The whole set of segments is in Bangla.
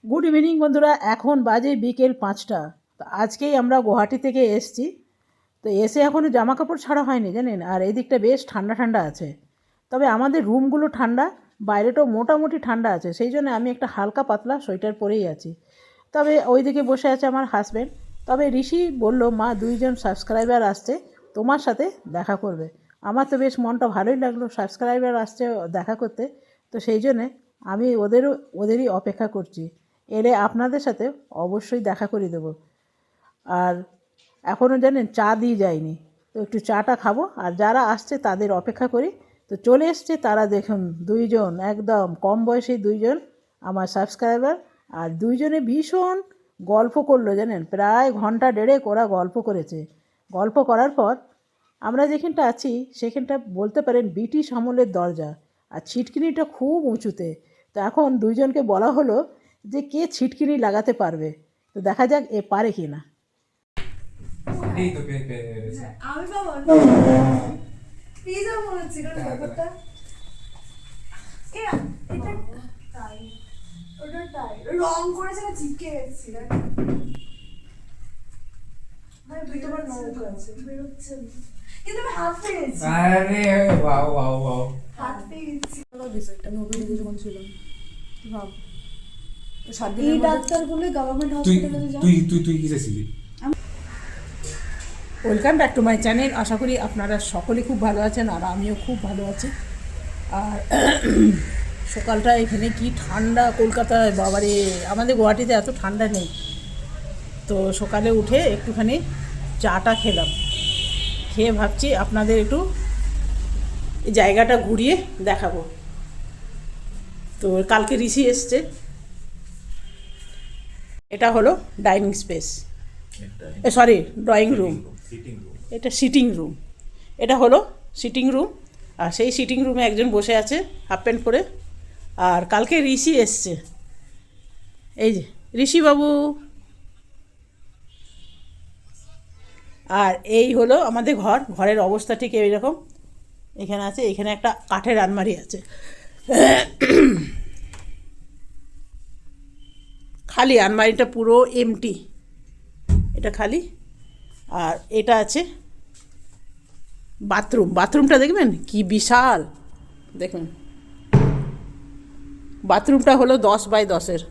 গুড ইভিনিং বন্ধুরা, এখন বাজে বিকেল 5টা। তো আজকেই আমরা গুয়াহাটি থেকে এসেছি। তো এসে এখনও জামা কাপড় ছাড়া হয়নি জানেন, আর এই দিকটা বেশ ঠান্ডা ঠান্ডা আছে। তবে আমাদের রুমগুলো ঠান্ডা, বাইরেটাও মোটামুটি ঠান্ডা আছে, সেই জন্য আমি একটা হালকা পাতলা সোয়েটার পরেই আছি। তবে ওই দিকে বসে আছে আমার হাজব্যান্ড। তবে ঋষি বলল, মা 2জন সাবস্ক্রাইবার আসছে, তোমার সাথে দেখা করবে। আমার তো বেশ মনটা ভালোই লাগলো, সাবস্ক্রাইবার আসছে দেখা করতে। তো সেই জন্যে আমি ওদেরই অপেক্ষা করছি। এলে আপনাদের সাথে অবশ্যই দেখা করে দেবো। আর এখনও জানেন চা দিয়ে যায়নি, তো একটু চাটা খাবো আর যারা আসছে তাদের অপেক্ষা করি। তো চলে এসছে তারা, দেখুন 2জন, একদম কম বয়সী 2জন আমার সাবস্ক্রাইবার। আর 2জনে ভীষণ গল্প করলো জানেন, প্রায় ঘন্টা দেড়েক ওরা গল্প করেছে। গল্প করার পর আমরা যেখানটা আছি সেখানটা বলতে পারেন ব্রিটিশ আমলের দরজা, আর ছিটকিনিটা খুব উঁচুতে। তো এখন 2জনকে বলা হলো যে কে ছিটকিনি লাগাতে পারবে। তো দেখা যাক এ পারে কি না। আমি বাবা পিজা মনে ছিল ব্যাপারটা। এটা তাই, ওটা তাই রং করেছে না, চিপকে গেছে। ভাই তোমার নৌকা আছে বেরোচ্ছে, কিন্তু আমি হাত পেয়েছি। আরে ওয়াও ওয়াও ওয়াও, হাত পেয়েছি। বিষয়টা নবীন যখন ছিল ভাব, তো 7 এই দিনের মধ্যে ডাক্তারগুলো গভর্নমেন্ট তুই হসপিটালে যায়। তুই তুই তুই কিসে ছিলি? Welcome back to my channel. আশা করি আপনারা সকলে খুব ভালো আছেন আর আমিও খুব ভালো আছি। আর সকালটা এখানে কি ঠান্ডা কলকাতায়, বাবারে, আমাদের গুয়াহাটিতে এত ঠান্ডা নেই। তো সকালে উঠে একটুখানি চাটা খেলাম, খেয়ে ভাবছি আপনাদের একটু এই জায়গাটা ঘুরিয়ে দেখাবো। তো কালকে ঋষি এসছে। এটা হলো dining space, sorry drawing room, এটা সিটিং রুম। এটা হলো সিটিং রুম, আর সেই সিটিং রুমে একজন বসে আছে হাফ প্যান্ট পরে। আর কালকে ঋষি এসছে, এই যে ঋষি বাবু। আর এই হলো আমাদের ঘরের অবস্থা ঠিক এইরকম। এখানে আছে, এখানে একটা কাঠের আলমারি আছে, খালি আলমারিটা পুরো এমটি, এটা খালি। আর এটা আছে বাথরুমটা দেখবেন কি বিশাল, দেখুন বাথরুমটা হলো 10x10।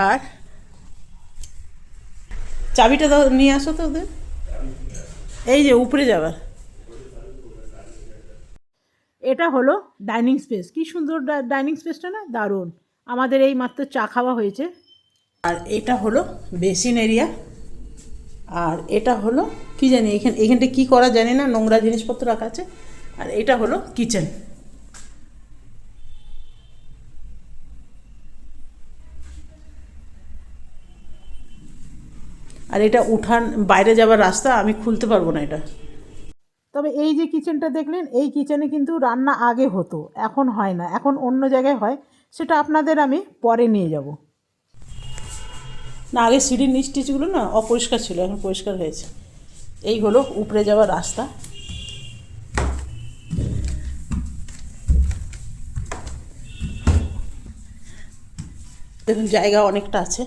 আর চাবিটা দাও, নিয়ে আসো তো ওদের, এই যে উপরে যাবার। এটা হলো ডাইনিং স্পেস, কি সুন্দর ডাইনিং স্পেসটা না, দারুণ। আমাদের এই মাত্র চা খাওয়া হয়েছে। আর এটা হলো বেসিন এরিয়া। আর এটা হলো কি জানি, এখানটা কি করা জানি না, নোংরা জিনিসপত্র রাখা আছে। আর এটা হলো কিচেন। আর এটা উঠান, বাইরে যাবার রাস্তা, আমি খুলতে পারবো না এটা। তবে এই যে কিচেনটা দেখলেন, এই কিচেনে কিন্তু রান্না আগে হতো, এখন হয় না, এখন অন্য জায়গায় হয়। সেটা আপনাদের আমি পরে নিয়ে যাব। না, আগে সিঁড়ির নিচ টিচগুলো না অপরিষ্কার ছিল, এখন পরিষ্কার হয়েছে। এই হলো উপরে যাওয়ার রাস্তা। দেখুন জায়গা অনেকটা আছে।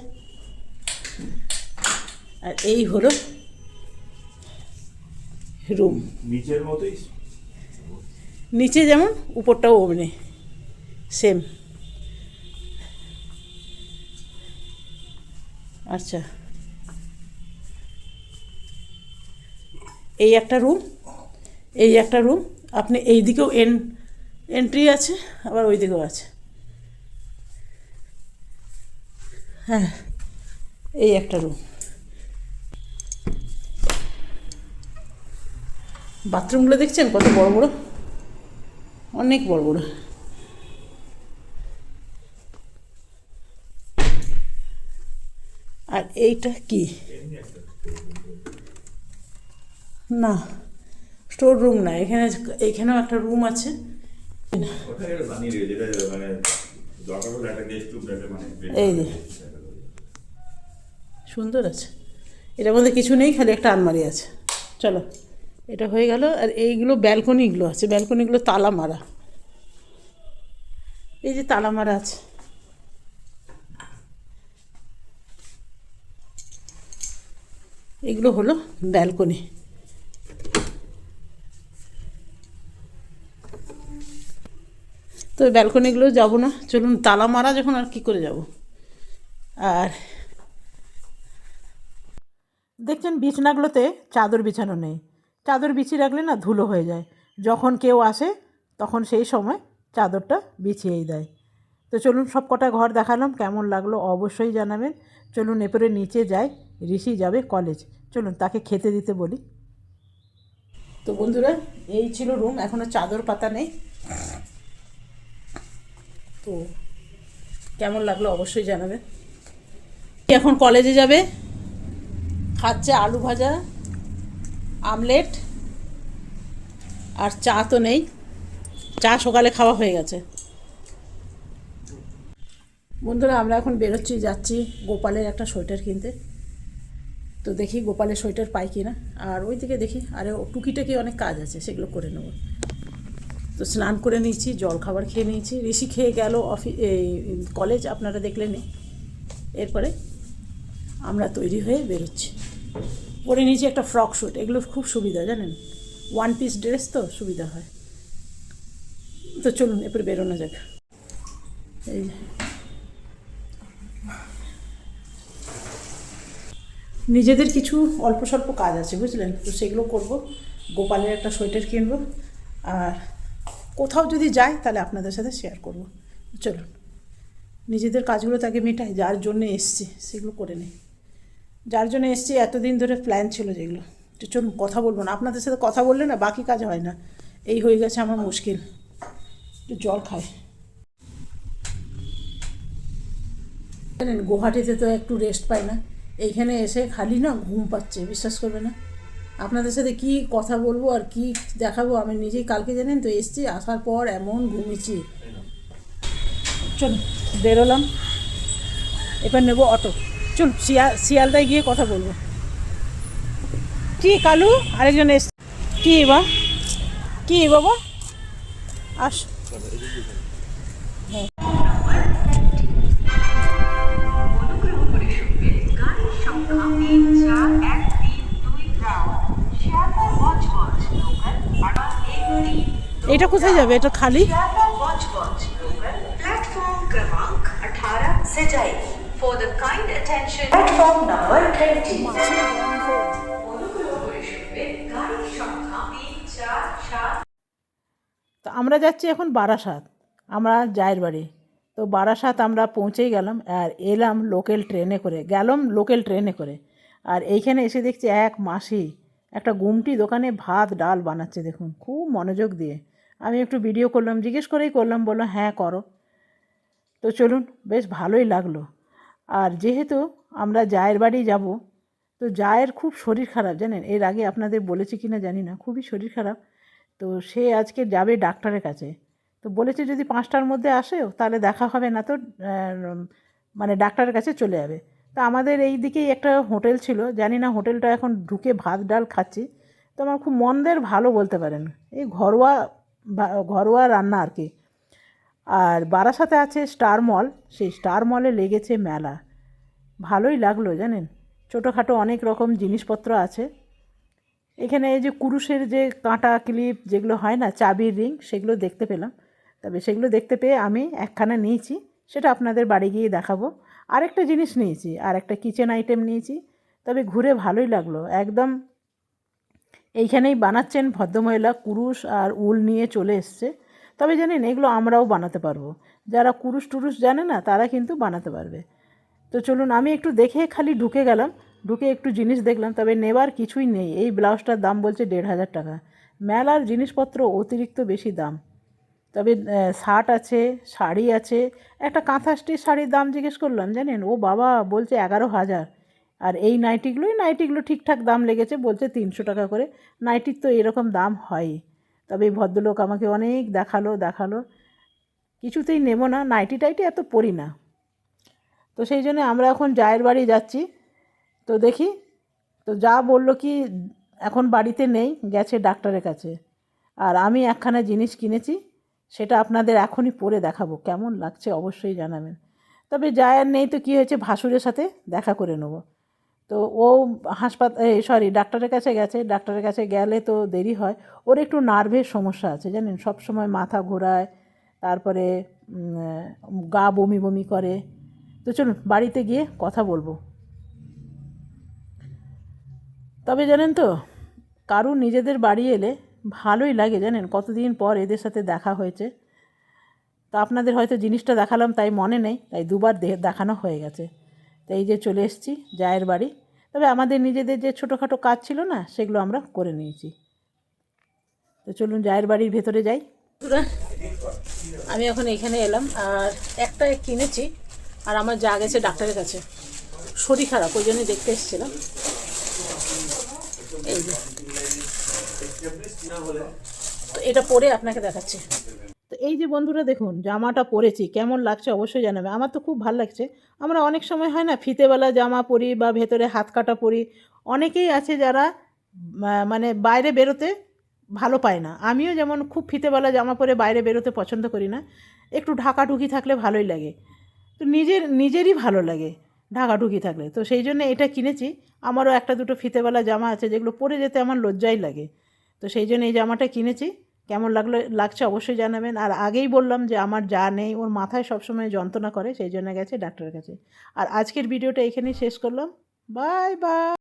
আর এই হলো রুম, নিচের মতোই, নিচে যেমন উপরটাও অমনি সেম। আচ্ছা, এই একটা রুম, এই একটা রুম। আপনি এই দিকেও এন্ট্রি আছে, আবার ওই দিকেও আছে। হ্যাঁ, এই একটা রুম। বাথরুমগুলো দেখছেন কত বড় বড়, অনেক বড় বড়। আর এইটা কি, না স্টোর রুম না, এখানেও একটা রুম আছে। এই যে সুন্দর আছে, এটার মধ্যে কিছু নেই, খালি একটা আলমারি আছে। চলো, এটা হয়ে গেল। আর এইগুলো ব্যালকনিগুলো আছে, ব্যালকনিগুলো তালা মারা। এই যে তালা মারা আছে। এগুলো হলো ব্যালকনি। তো ব্যালকনিগুলো যাবো না, চলুন তালা মারা যখন আর কি করে যাব। আর দেখছেন বিছানাগুলোতে চাদর বিছানো নেই, চাদর বিছিয়ে রাখলে না ধুলো হয়ে যায়, যখন কেউ আসে তখন সেই সময় চাদরটা বিছিয়েই দেয়। তো চলুন সব কটা ঘর দেখালাম, কেমন লাগলো অবশ্যই জানাবেন। চলুন এরপরে নিচে যাই, ঋষি যাবে কলেজ, চলুন তাকে খেতে দিতে বলি। তো বন্ধুরা এই ছিল রুম, এখনও চাদর পাতা নেই। তো কেমন লাগলো অবশ্যই জানাবেন। এখন কলেজে যাবে, খাচ্ছে আলু ভাজা, আমলেট, আর চা তো নেই, চা সকালে খাওয়া হয়ে গেছে। বন্ধুরা আমরা এখন বেরোচ্ছি, যাচ্ছি গোপালের একটা সোয়েটার কিনতে। তো দেখি গোপালের সোয়েটার পাই কিনা, আর ওই দিকে দেখি আরে টুকিটাকি অনেক কাজ আছে, সেগুলো করে নেব। তো স্নান করে নিয়েছি, জল খাবার খেয়ে নিয়েছি, ঋষি খেয়ে গেল কলেজ, আপনারা দেখলেনই। এরপরে আমরা তৈরি হয়ে বেরোচ্ছি। পরে নিয়েছি একটা ফ্রক স্যুট, এগুলো খুব সুবিধা জানেন, ওয়ান পিস ড্রেস তো সুবিধা হয়। তো চলুন এরপরে বেরোনো যাক। এই নিজেদের কিছু অল্প স্বল্প কাজ আছে বুঝলেন, তো সেগুলো করব। গোপালের একটা সোয়েটার কিনবো, আর কোথাও যদি যাই তাহলে আপনাদের সাথে শেয়ার করব। চলুন নিজেদের কাজগুলো তাকে মেটাই, যার জন্য এসছি সেগুলো করে নিই। যার জন্য এসছি এতদিন ধরে প্ল্যান ছিল যেগুলো, তো চলুন কথা বলবো না, আপনাদের সাথে কথা বললে না বাকি কাজ হয় না, এই হয়ে গেছে আমার মুশকিল। একটু জল খাই। জানেন গুয়াহাটিতে তো একটু রেস্ট পাই না, এইখানে এসে খালি না ঘুম পাচ্ছে, বিশ্বাস করবে না। আপনাদের সাথে কি কথা বলবো আর কি দেখাবো, আমি নিজেই কালকে জানেন তো এসছি, আসার পর এমন ঘুমিয়েছি। চল বেরোলাম, এবার নেবো অটো, চল শিয়ালদায় গিয়ে কথা বলবো। কি কালু আরেকজন এস, কি বা কি বাবা আস। এটা कोথায় যাবে, এটা খালি। प्लेटफॉर्म क्रमांक 18 से जाएगी। For the kind attention, platform number 20। গাড়ির সংখ্যা 347। তো আমরা যাচ্ছি এখন বারাসাত, আমরা জায়ের বাড়ি। তো বারাসাত আমরা পৌঁছেই গেলাম, আর এলাম লোকাল ট্রেনে করে, আর এইখানে এসে দেখছি এক মাসি একটা গুমটি দোকানে ভাত ডাল বানাচ্ছে, দেখুন খুব মনোযোগ দিয়ে। আমি একটু ভিডিও করলাম, জিজ্ঞেস করেই করলাম, বললো হ্যাঁ করো। তো চলুন বেশ ভালোই লাগলো। আর যেহেতু আমরা জায়ের বাড়ি যাব, তো জায়ের খুব শরীর খারাপ জানেন, এর আগে আপনাদের বলেছি কি না জানি না, খুবই শরীর খারাপ। তো সে আজকে যাবে ডাক্তারের কাছে, তো বলেছে যদি 5টার মধ্যে আসেও তাহলে দেখা হবে না, তো মানে ডাক্তারের কাছে চলে যাবে। তো আমাদের এই দিকেই একটা হোটেল ছিল, জানি না হোটেলটা এখন ঢুকে ভাত ডাল খাচ্ছি, তো আমার খুব মন্দের ভালো বলতে পারেন, এই ঘরোয়া রান্না আর কি। আর বারাসাতে আছে স্টার মল, সেই স্টার মলে লেগেছে মেলা, ভালোই লাগলো জানেন, ছোটোখাটো অনেক রকম জিনিসপত্র আছে। এখানে এই যে কুরুশের যে কাঁটা ক্লিপ যেগুলো হয় না, চাবির রিং, সেগুলো দেখতে পেলাম। তবে সেগুলো দেখতে পেয়ে আমি একখানা নিয়েছি, সেটা আপনাদের বাড়ি গিয়ে দেখাবো। আরেকটা জিনিস নিয়েছি, আর একটা কিচেন আইটেম নিয়েছি। তবে ঘুরে ভালোই লাগলো একদম। এইখানেই বানাচ্ছেন ভদ্রমহিলা, কুরুশ আর উল নিয়ে চলে এসছে। তবে জানেন এগুলো আমরাও বানাতে পারবো, যারা কুরুশ টুরুশ জানে না তারা কিন্তু বানাতে পারবে। তো চলুন আমি একটু দেখে খালি ঢুকে গেলাম, ঢুকে একটু জিনিস দেখলাম, তবে নেবার কিছুই নেই। এই ব্লাউজটার দাম বলছে 1,500 টাকা। মেলার জিনিসপত্র অতিরিক্ত বেশি দাম। তবে শার্ট আছে, শাড়ি আছে। একটা কাঁথা স্টিচ শাড়ির দাম জিজ্ঞেস করলাম, জানেন ও বাবা বলছে 11,000। আর এই নাইটিগুলো ঠিকঠাক দাম লেগেছে, বলছে 300 টাকা করে। নাইটির তো এরকম দাম হয়। তবে এই ভদ্রলোক আমাকে অনেক দেখালো, কিছুতেই নেব না, নাইটি টাইটি এত পরি না। তো সেই জন্য আমরা এখন জায়ের বাড়ি যাচ্ছি। তো দেখি, তো যা বললো কি এখন বাড়িতে নেই, গেছে ডাক্তারের কাছে। আর আমি একখানা জিনিস কিনেছি, সেটা আপনাদের এখনই পরে দেখাবো, কেমন লাগছে অবশ্যই জানাবেন। তবে যার নেই তো কী হয়েছে, ভাসুরের সাথে দেখা করে নেব। তো ও ডাক্তারের কাছে গেছে, ডাক্তারের কাছে গেলে তো দেরি হয়। ওর একটু নার্ভের সমস্যা আছে জানেন, সব সময় মাথা ঘোরায়, তারপরে গা বমি বমি করে। তো চলুন বাড়িতে গিয়ে কথা বলবো। তবে জানেন তো, কারুর নিজেদের বাড়ি এলে ভালোই লাগে জানেন, কতদিন পর এদের সাথে দেখা হয়েছে। তো আপনাদের হয়তো জিনিসটা দেখালাম তাই মনে নেই, তাই দুবার দেখানো হয়ে গেছে। তো এই যে চলে এসেছি জায়ের বাড়ি। তবে আমাদের নিজেদের যে ছোটোখাটো কাজ ছিল না, সেগুলো আমরা করে নিয়েছি। তো চলুন জায়ের বাড়ির ভেতরে যাই। আমি এখন এখানে এলাম, আর একটা কিনেছি, আর আমার যা গেছে ডাক্তারের কাছে, শরীর খারাপ, ওই জন্যই দেখতে এসেছিলাম। এই যে, তো এটা পরে আপনাকে দেখাচ্ছি। তো এই যে বন্ধুরা দেখুন, জামাটা পরেছি, কেমন লাগছে অবশ্যই জানাবে। আমার তো খুব ভালো লাগছে। আমরা অনেক সময় হয় না ফিতেওয়ালা জামা পরি বা ভেতরে হাত কাটা পরি, অনেকেই আছে যারা মানে বাইরে বেরোতে ভালো পায় না। আমিও যেমন খুব ফিতেওয়ালা জামা পরে বাইরে বেরোতে পছন্দ করি না, একটু ঢাকাঢুকি থাকলে ভালোই লাগে। তো নিজেরই ভালো লাগে ঢাকাঢুকি থাকলে, তো সেই জন্য এটা কিনেছি। আমারও একটা দুটো ফিতেওয়ালা জামা আছে যেগুলো পরে যেতে আমার লজ্জাই লাগে, তো সেই জন্য এই জামাটা কিনেছি। কেমন লাগছে অবশ্যই জানাবেন। আর আগেই বললাম যে আমার যা নেই, ওর মাথায় সবসময় যন্ত্রণা করে, সেই জন্য গেছে ডাক্তারের কাছে। আর আজকের ভিডিওটা এখানেই শেষ করলাম। Bye bye.